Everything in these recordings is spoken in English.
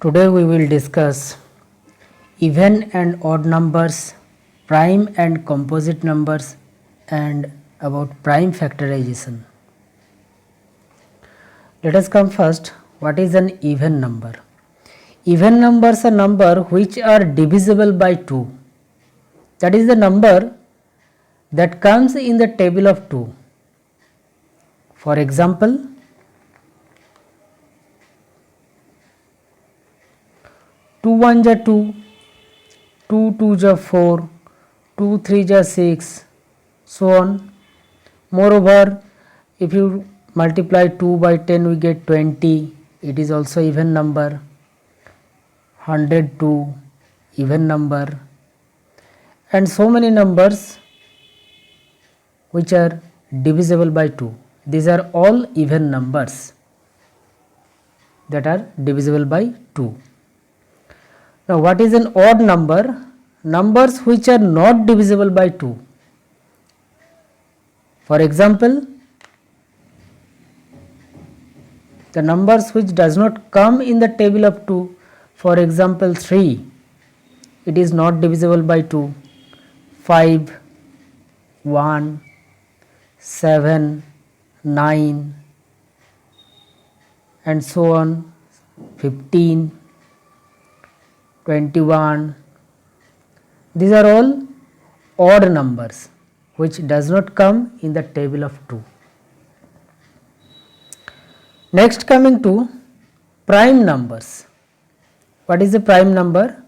Today we will discuss even and odd numbers, prime and composite numbers, and about prime factorization. Let us come first. What is an even number? Even numbers are number which are divisible by 2. That is the number that comes in the table of 2. For example, 2 1 are 2, 2 2 are 4, 2 3 are 6, so on. Moreover, if you multiply 2 by 10 we get 20, it is also even number. 102, even number, and so many numbers which are divisible by 2. These are all even numbers that are divisible by 2. Now what is an odd number? Numbers which are not divisible by 2. For example, the numbers which does not come in the table of 2. For example, 3, it is not divisible by 2. 5, 1, 7, 9, and so on. 15, 21. These are all odd numbers which does not come in the table of 2. Next, coming to prime numbers. What is a prime number?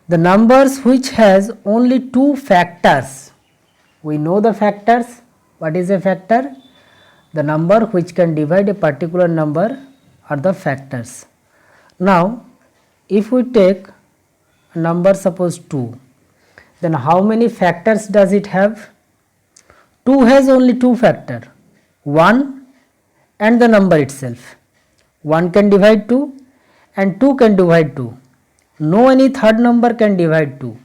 The numbers which has only 2 factors. We know the factors. What is a factor? The number which can divide a particular number are the factors. Now, if we take a number, suppose 2, then how many factors does it have? 2 has only 2 factors, 1 and the number itself. 1 can divide 2 and 2 can divide 2. No any third number can divide 2.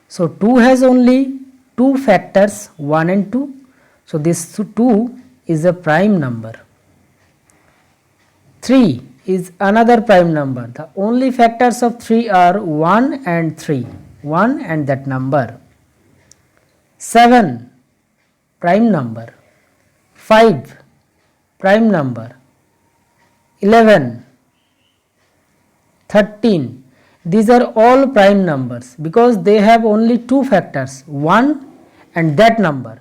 So 2 has only 2 factors, 1 and 2. So this 2 is a prime number. 3 is another prime number. The only factors of 3 are 1 and 3. 1 and that number. 7, prime number. 5, prime number. 11, 13, these are all prime numbers because they have only 2 factors, 1 and that number.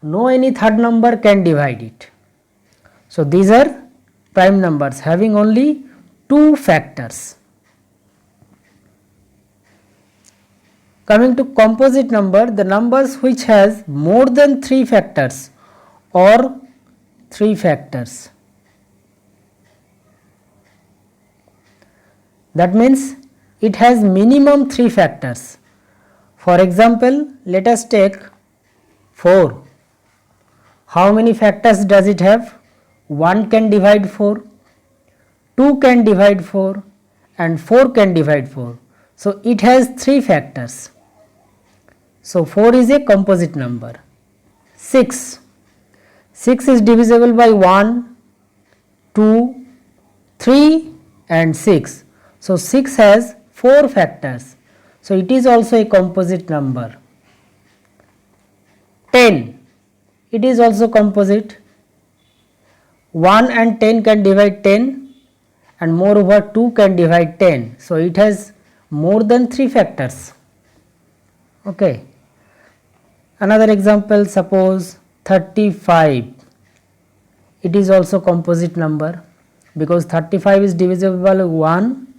No any third number can divide it. So these are prime numbers having only 2 factors. Coming to composite number, the numbers which has more than 3 factors or 3 factors. That means it has minimum 3 factors. For example, let us take 4. How many factors does it have? 1 can divide 4, 2 can divide 4 and 4 can divide 4. So it has 3 factors. So 4 is a composite number. 6. 6 is divisible by 1, 2, 3 and 6. So 6 has 4 factors. So it is also a composite number. 10. It is also composite. 1 and 10 can divide 10 and moreover 2 can divide 10. So it has more than 3 factors. Okay. Another example, suppose 35. It is also composite number because 35 is divisible by 1,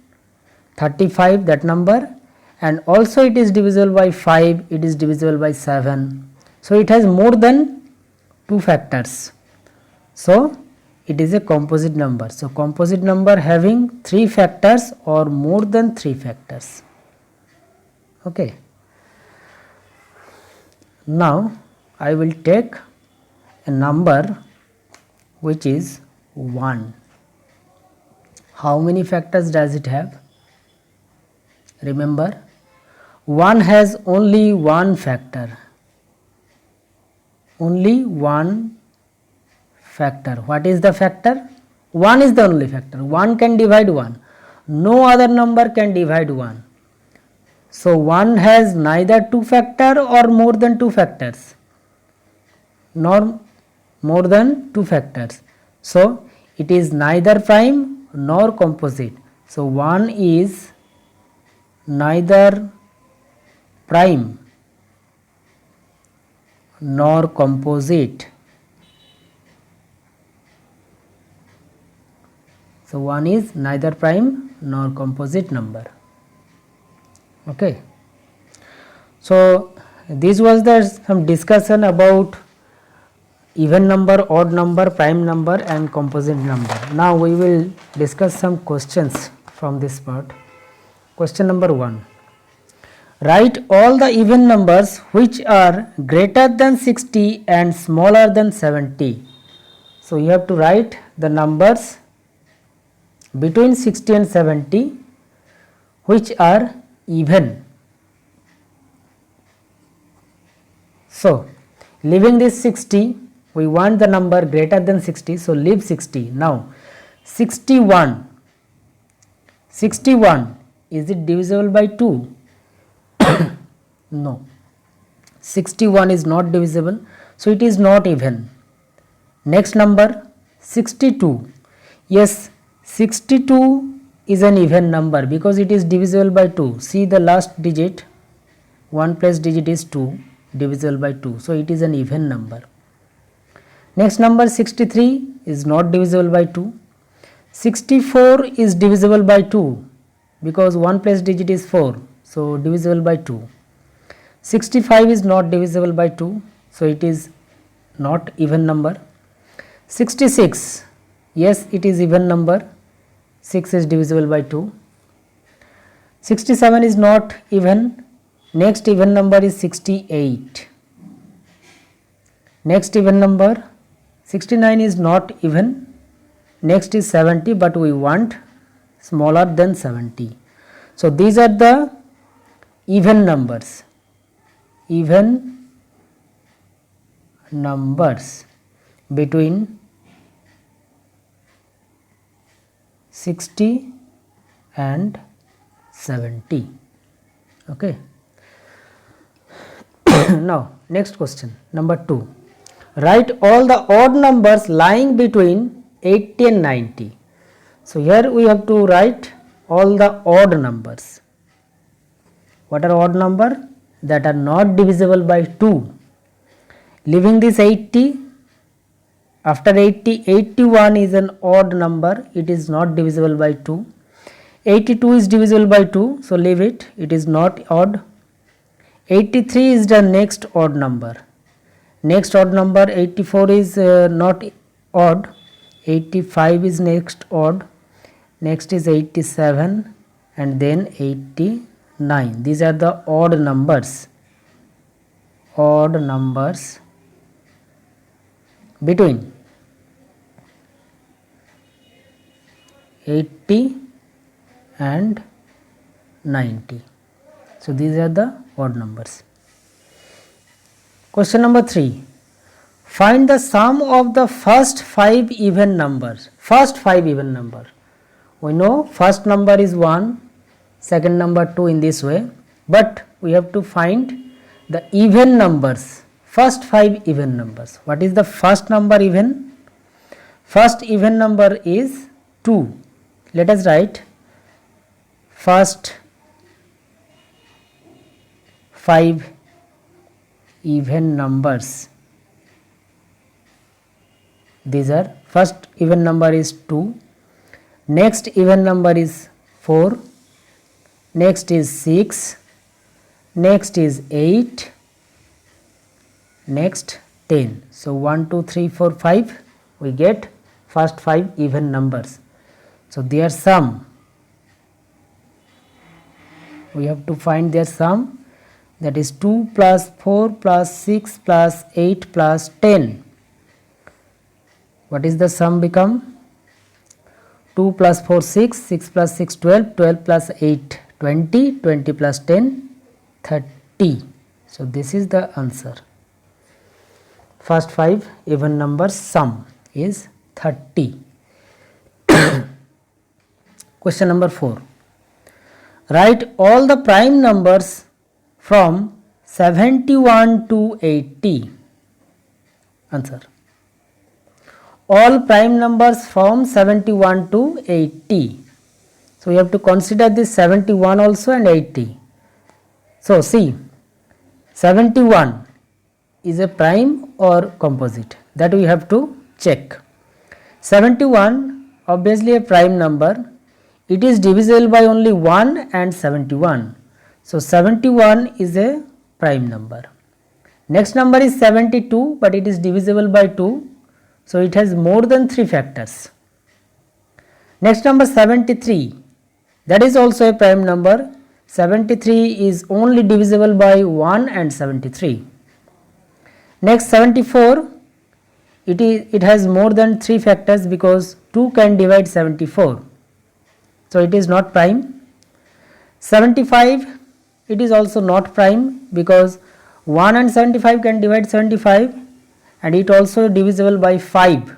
35 that number, and also it is divisible by 5, it is divisible by 7. So it has more than 2 factors. So it is a composite number. So composite number having 3 factors or more than 3 factors. Okay. Now I will take a number which is 1. How many factors does it have? Remember, 1 has only 1 factor. Only 1 factor. What is the factor? 1 is the only factor. 1 can divide 1. no other number can divide 1. So 1 has neither 2 factor or more than 2 factors, nor more than 2 factors. So it is neither prime nor composite. So 1 is neither prime nor composite. So 1 is neither prime nor composite number. Okay. So this was the some discussion about even number, odd number, prime number and composite number. Now we will discuss some questions from this part. Question number 1. Write all the even numbers which are greater than 60 and smaller than 70. So you have to write the numbers between 60 and 70 which are even. So leaving this 60, we want the number greater than 60, so leave 60. Now 61, is it divisible by 2? No, 61 is not divisible, so it is not even. Next number 62, yes, 62 is an even number because it is divisible by 2. See the last digit, 1 plus digit is 2, divisible by 2, so it is an even number. Next number 63 is not divisible by 2. 64 is divisible by 2 because 1 plus digit is 4, so divisible by 2. 65 is not divisible by 2, so it is not even number. 66, yes, it is even number, 6 is divisible by 2. 67 is not even. Next even number is 68. Next even number 69 is not even. Next is 70, but we want smaller than 70. So these are the even numbers. Even numbers between 60 and 70. Okay. Now next question, number 2. Write all the odd numbers lying between 80 and 90. So here we have to write all the odd numbers. What are odd number? That are not divisible by 2. Leaving this 80, after 80, 81 is an odd number, it is not divisible by 2. 82 is divisible by 2, so leave it, it is not odd. 83 is the next odd number. Next odd number 84 is not odd. 85 is next odd. Next is 87 and then 89. These are the odd numbers. Odd numbers between 80 and 90. So these are the odd numbers. Question number 3. Find the sum of the first 5 even numbers. First 5 even number. We know first number is 1, second number 2 in this way, but we have to find the even numbers. First 5 even numbers. What is the first number even? First even number is 2. Let us write first 5 even numbers. These are first even number is 2, next even number is 4, next is 6, next is 8, next 10. So 1, 2, 3, 4, 5 we get first 5 even numbers. So their sum, we have to find their sum, that is 2 plus 4 plus 6 plus 8 plus 10. What is the sum become? 2 plus 4 6, 6 plus 6 12, 12 plus 8 20, 20 plus 10 30. So this is the answer. First 5 even numbers sum is 30. Question number 4. Write all the prime numbers from 71 to 80. Answer. All prime numbers from 71 to 80. So, we have to consider this 71 also and 80. So, see, 71 is a prime or composite, that we have to check. 71 obviously a prime number. It is divisible by only 1 and 71. So, 71 is a prime number. Next number is 72, but it is divisible by 2. So, it has more than 3 factors. Next number 73, that is also a prime number. 73 is only divisible by 1 and 73. Next 74, it has more than 3 factors because 2 can divide 74. So, it is not prime. 75, it is also not prime because 1 and 75 can divide 75 and it also divisible by 5.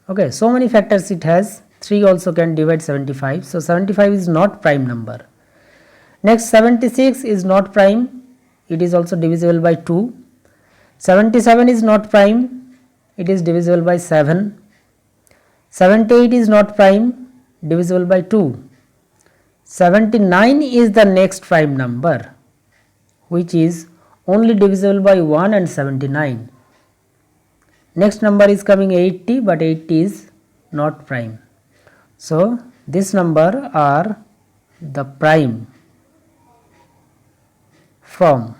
Okay, so many factors it has. 3 also can divide 75. So, 75 is not prime number. Next 76 is not prime. It is also divisible by 2. 77 is not prime. It is divisible by 7. 78 is not prime. Divisible by 2. 79 is the next prime number, which is only divisible by 1 and 79. Next number is coming 80, but 80 is not prime. So, this number are the prime from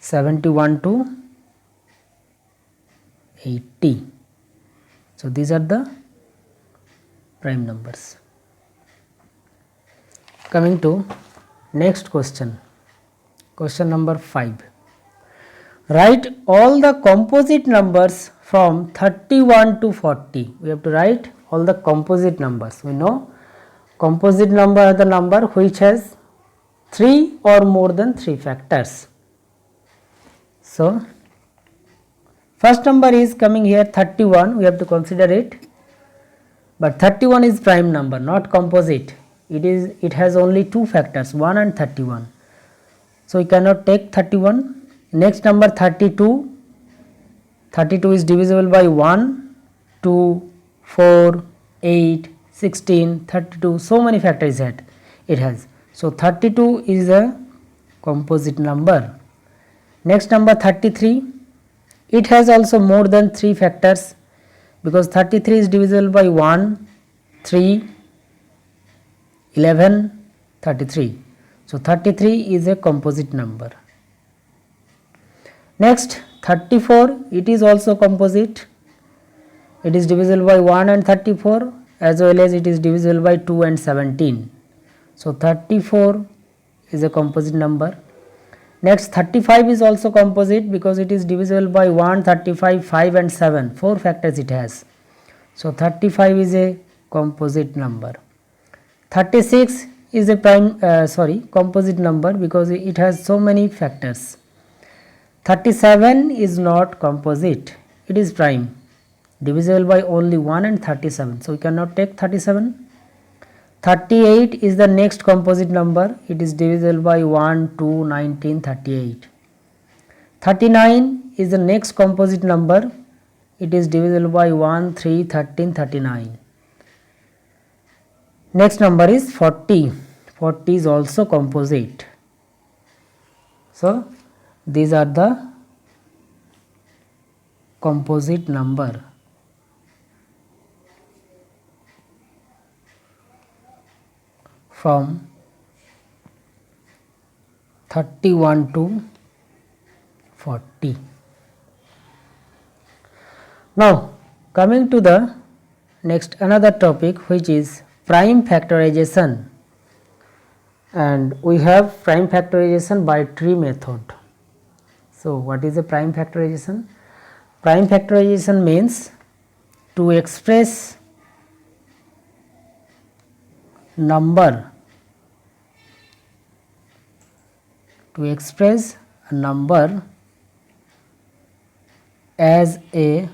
71 to 80. So, these are the prime numbers. Coming to next question, question number 5. Write all the composite numbers from 31 to 40. We have to write all the composite numbers. We know composite number are the number which has 3 or more than 3 factors. So, first number is coming here 31, we have to consider it, but 31 is prime number, not composite. It has only 2 factors, 1 and 31. So, we cannot take 31. Next number 32, 32 is divisible by 1, 2, 4, 8, 16, 32, so many factors it has. So, 32 is a composite number. Next number 33, it has also more than 3 factors because 33 is divisible by 1, 3, 11, 33. So, 33 is a composite number. Next 34, it is also composite. It is divisible by 1 and 34 as well as it is divisible by 2 and 17. So, 34 is a composite number. Next 35 is also composite because it is divisible by 1, 35, 5 and 7, 4 factors it has. So, 35 is a composite number. 36 is a composite number because it has so many factors. 37 is not composite, it is prime, divisible by only 1 and 37. So, we cannot take 37. 38 is the next composite number, it is divisible by 1, 2, 19, 38. 39 is the next composite number, it is divisible by 1, 3, 13, 39. Next number is 40, 40 is also composite. So, these are the composite number. From 31 to 40. Now, coming to the next another topic which is prime factorization, and we have prime factorization by tree method. So, what is a prime factorization? Prime factorization means to express number, a number as a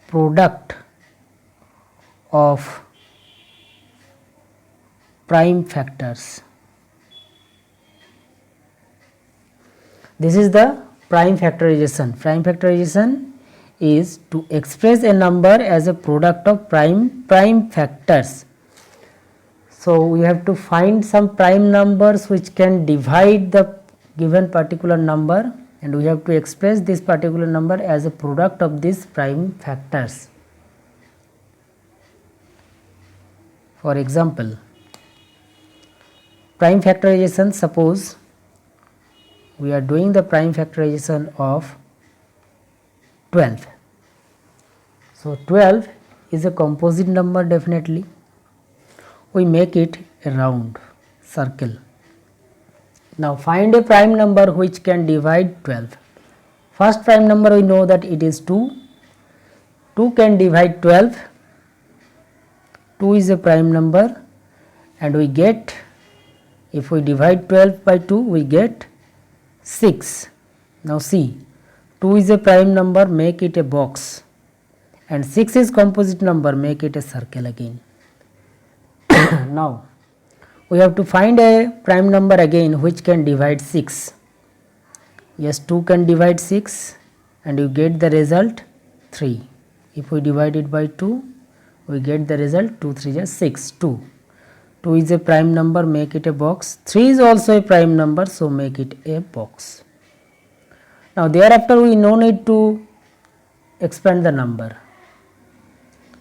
product of prime factors. This is the prime factorization. Prime factorization is to express a number as a product of prime factors. So we have to find some prime numbers which can divide the given particular number, and we have to express this particular number as a product of these prime factors. For example, prime factorization, suppose we are doing the prime factorization of 12. So 12 is a composite number, definitely. We make it a round circle. Now find a prime number which can divide 12. First prime number we know that it is 2. 2 can divide 12. 2 is a prime number, and we get, if we divide 12 by 2, we get 6. Now see, 2 is a prime number, make it a box, and 6 is composite number, make it a circle again. Now we have to find a prime number again which can divide 6. Yes, 2 can divide 6, and you get the result 3. If we divide it by 2, we get the result 2 3 is 6, 2. 2 is a prime number, make it a box. 3 is also a prime number, so make it a box. Now thereafter we no need to expand the number.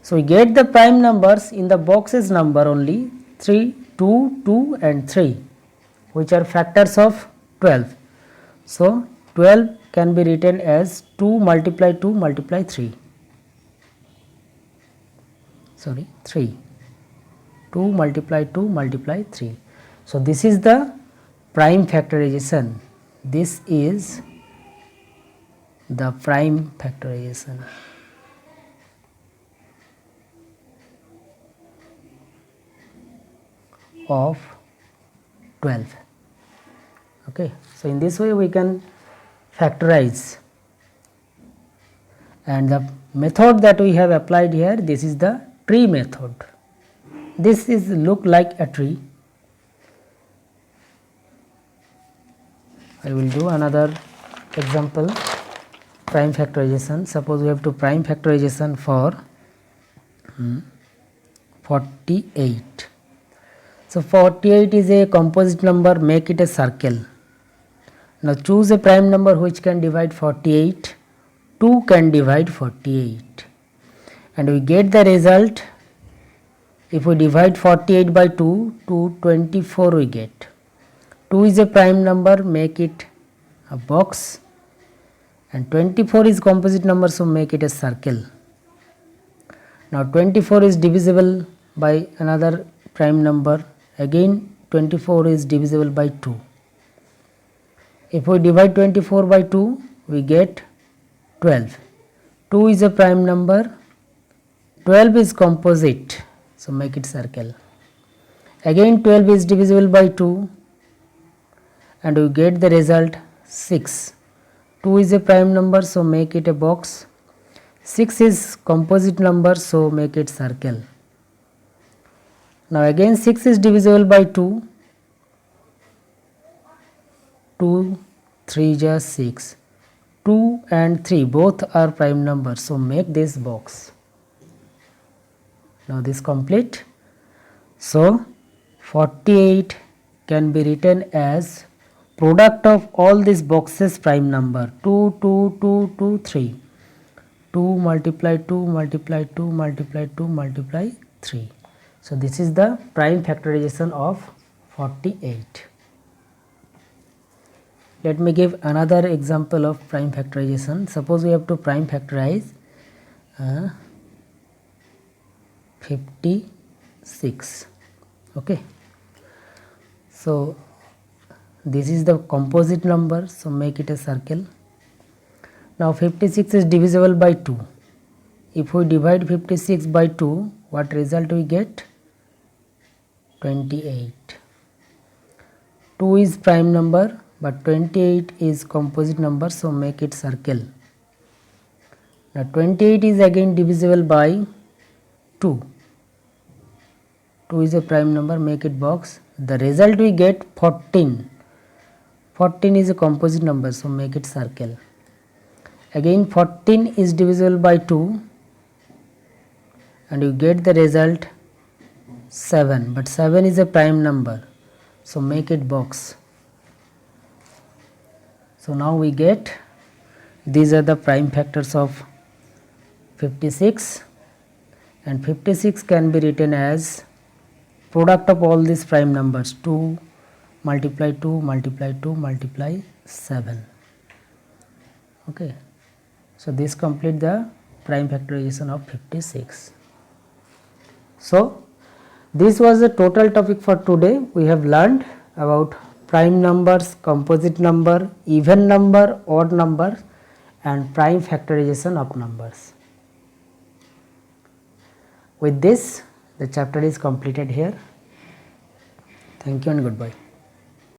So we get the prime numbers in the boxes number only, 3, 2, 2 and 3, which are factors of 12. So 12 can be written as 2 multiply 2 multiply 3. 3. 2 multiply 2 multiply 3. So this is the prime factorization. This is the prime factorization. Of 12. Okay, so in this way we can factorize, and the method that we have applied here, this is the tree method. This is look like a tree. I will do another example, prime factorization. Suppose we have to prime factorization for 48. So 48 is a composite number, make it a circle. Now choose a prime number which can divide 48. 2 can divide 48, and we get the result. If we divide 48 by 2, 24 we get. 2 is a prime number, make it a box, and 24 is composite number, so make it a circle. Now 24 is divisible by another prime number, again 24 is divisible by 2. If we divide 24 by 2, we get 12. 2 is a prime number, 12 is composite, so make it circle. Again 12 is divisible by 2, and we get the result 6. 2 is a prime number, so make it a box. 6 is composite number, so make it circle. Now again 6 is divisible by 2. 2 3 is 6. 2 and 3 both are prime numbers, so make this box. Now this complete. So 48 can be written as product of all these boxes prime number, 2 2 2 2 3. 2 multiply 2 multiply 2 multiply 2 multiply 3. So this is the prime factorization of 48. Let me give another example of prime factorization. Suppose we have to prime factorize 56. Okay, so this is the composite number, so make it a circle. Now 56 is divisible by 2. If we divide 56 by 2, what result we get? 28. 2 is prime number, but 28 is composite number, so make it circle. Now 28 is again divisible by 2. 2 is a prime number, make it box. The result we get 14. 14 is a composite number, so make it circle. Again 14 is divisible by 2 and you get the result 7, but 7 is a prime number, so make it box. So now we get these are the prime factors of 56, and 56 can be written as product of all these prime numbers, 2 multiply 2 multiply 2 multiply 7. Okay, so this complete the prime factorization of 56. So this was the total topic for today. We have learned about prime numbers, composite number, even number, odd number, and prime factorization of numbers. With this, the chapter is completed here. Thank you and goodbye.